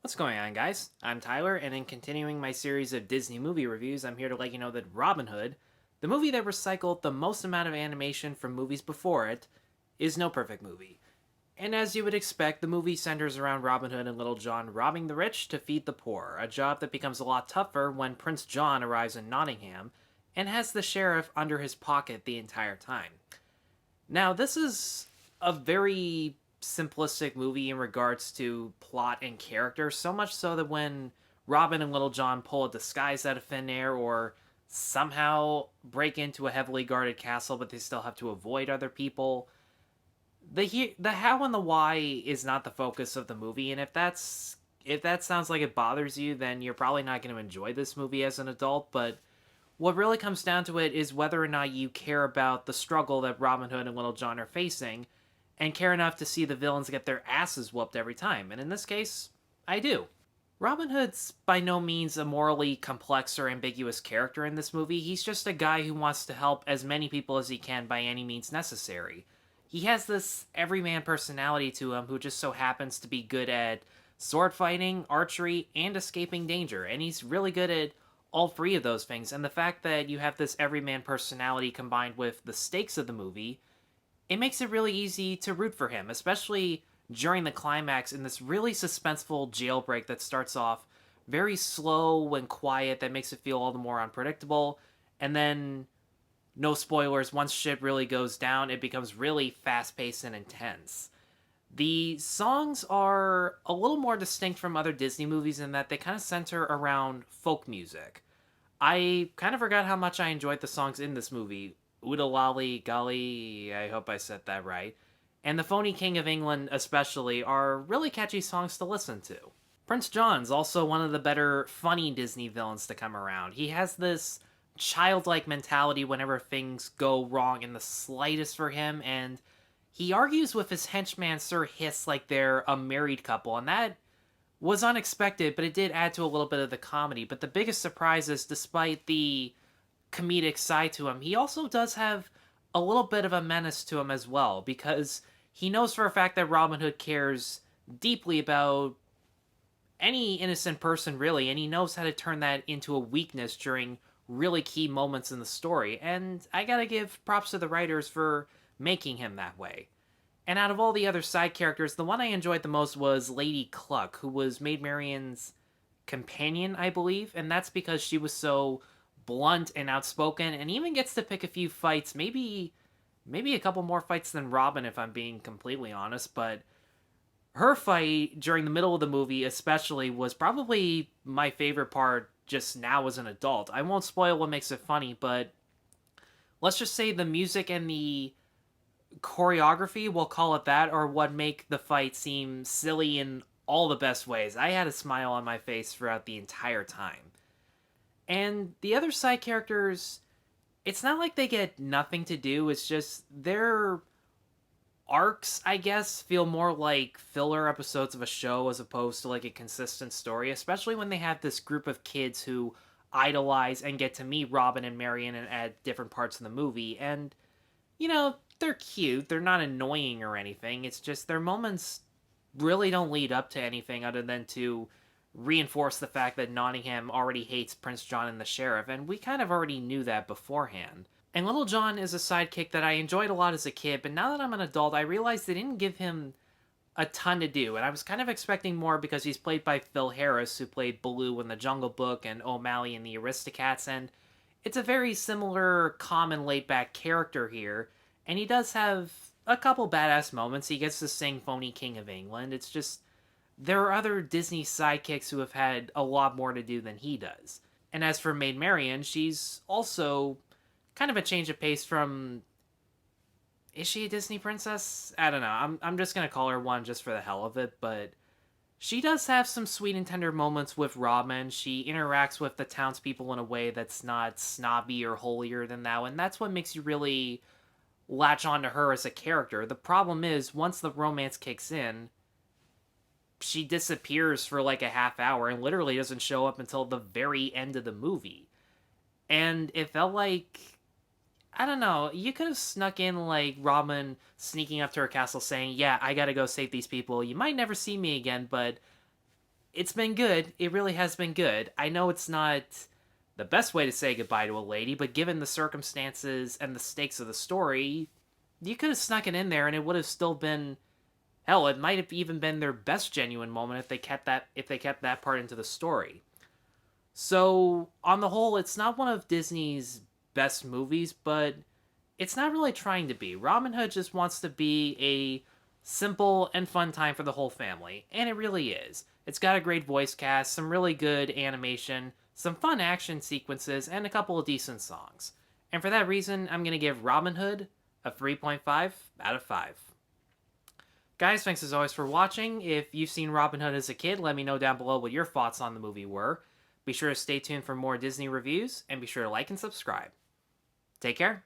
What's going on, guys? I'm Tyler, and in continuing my series of Disney movie reviews, I'm here to let you know that Robin Hood, the movie that recycled the most amount of animation from movies before it, is no perfect movie. And as you would expect, the movie centers around Robin Hood and Little John robbing the rich to feed the poor, a job that becomes a lot tougher when Prince John arrives in Nottingham and has the sheriff under his pocket the entire time. Now, this is a very simplistic movie in regards to plot and character, so much so that when Robin and Little John pull a disguise out of thin air or somehow break into a heavily guarded castle but they still have to avoid other people, the how and the why is not the focus of the movie, and if that sounds like it bothers you, then you're probably not going to enjoy this movie as an adult. But what really comes down to it is whether or not you care about the struggle that Robin Hood and Little John are facing and care enough to see the villains get their asses whooped every time. And in this case, I do. Robin Hood's by no means a morally complex or ambiguous character in this movie. He's just a guy who wants to help as many people as he can by any means necessary. He has this everyman personality to him who just so happens to be good at sword fighting, archery, and escaping danger, and he's really good at all three of those things. And the fact that you have this everyman personality combined with the stakes of the movie, it makes it really easy to root for him, especially during the climax in this really suspenseful jailbreak that starts off very slow and quiet, that makes it feel all the more unpredictable. And then, no spoilers, once shit really goes down, it becomes really fast-paced and intense. The songs are a little more distinct from other Disney movies in that they kind of center around folk music. I kind of forgot how much I enjoyed the songs in this movie. Oodle Lolly Golly, I hope I said that right. And The Phony King of England especially are really catchy songs to listen to. Prince John's also one of the better funny Disney villains to come around. He has this childlike mentality whenever things go wrong in the slightest for him, and he argues with his henchman Sir Hiss like they're a married couple, and that was unexpected, but it did add to a little bit of the comedy. But the biggest surprise is, despite the comedic side to him, he also does have a little bit of a menace to him as well, because he knows for a fact that Robin Hood cares deeply about any innocent person, really, and he knows how to turn that into a weakness during really key moments in the story. And I gotta give props to the writers for making him that way. And out of all the other side characters, the one I enjoyed the most was Lady Kluck, who was Maid Marian's companion, I believe, and that's because she was so blunt and outspoken and even gets to pick a few fights, maybe a couple more fights than Robin, if I'm being completely honest. But her fight during the middle of the movie especially was probably my favorite part just now as an adult. I won't spoil what makes it funny, but let's just say the music and the choreography, we'll call it that, are what make the fight seem silly in all the best ways. I had a smile on my face throughout the entire time. And the other side characters, it's not like they get nothing to do, it's just their arcs, I guess, feel more like filler episodes of a show as opposed to like a consistent story, especially when they have this group of kids who idolize and get to meet Robin and Marion at different parts of the movie. And, you know, they're cute, they're not annoying or anything, it's just their moments really don't lead up to anything other than to reinforce the fact that Nottingham already hates Prince John and the sheriff, and we kind of already knew that beforehand. And Little John is a sidekick that I enjoyed a lot as a kid, but now that I'm an adult, I realized they didn't give him a ton to do, and I was kind of expecting more because he's played by Phil Harris, who played Baloo in The Jungle Book and O'Malley in The Aristocats, and it's a very similar, calm and laid-back character here, and he does have a couple badass moments. He gets to sing Phony King of England. It's just, there are other Disney sidekicks who have had a lot more to do than he does. And as for Maid Marian, she's also kind of a change of pace from... Is she a Disney princess? I don't know. I'm just going to call her one just for the hell of it, but she does have some sweet and tender moments with Robin. She interacts with the townspeople in a way that's not snobby or holier than thou, and that's what makes you really latch onto her as a character. The problem is, once the romance kicks in, she disappears for like a half hour and literally doesn't show up until the very end of the movie. And it felt like, I don't know, you could have snuck in like Robin sneaking up to her castle saying, yeah, I gotta go save these people, you might never see me again, but it's been good. It really has been good. I know it's not the best way to say goodbye to a lady, but given the circumstances and the stakes of the story, you could have snuck it in there and it would have still been, hell, it might have even been their best genuine moment if they kept that part into the story. So, on the whole, it's not one of Disney's best movies, but it's not really trying to be. Robin Hood just wants to be a simple and fun time for the whole family, and it really is. It's got a great voice cast, some really good animation, some fun action sequences, and a couple of decent songs. And for that reason, I'm going to give Robin Hood a 3.5 out of 5. Guys, thanks as always for watching. If you've seen Robin Hood as a kid, let me know down below what your thoughts on the movie were. Be sure to stay tuned for more Disney reviews, and be sure to like and subscribe. Take care.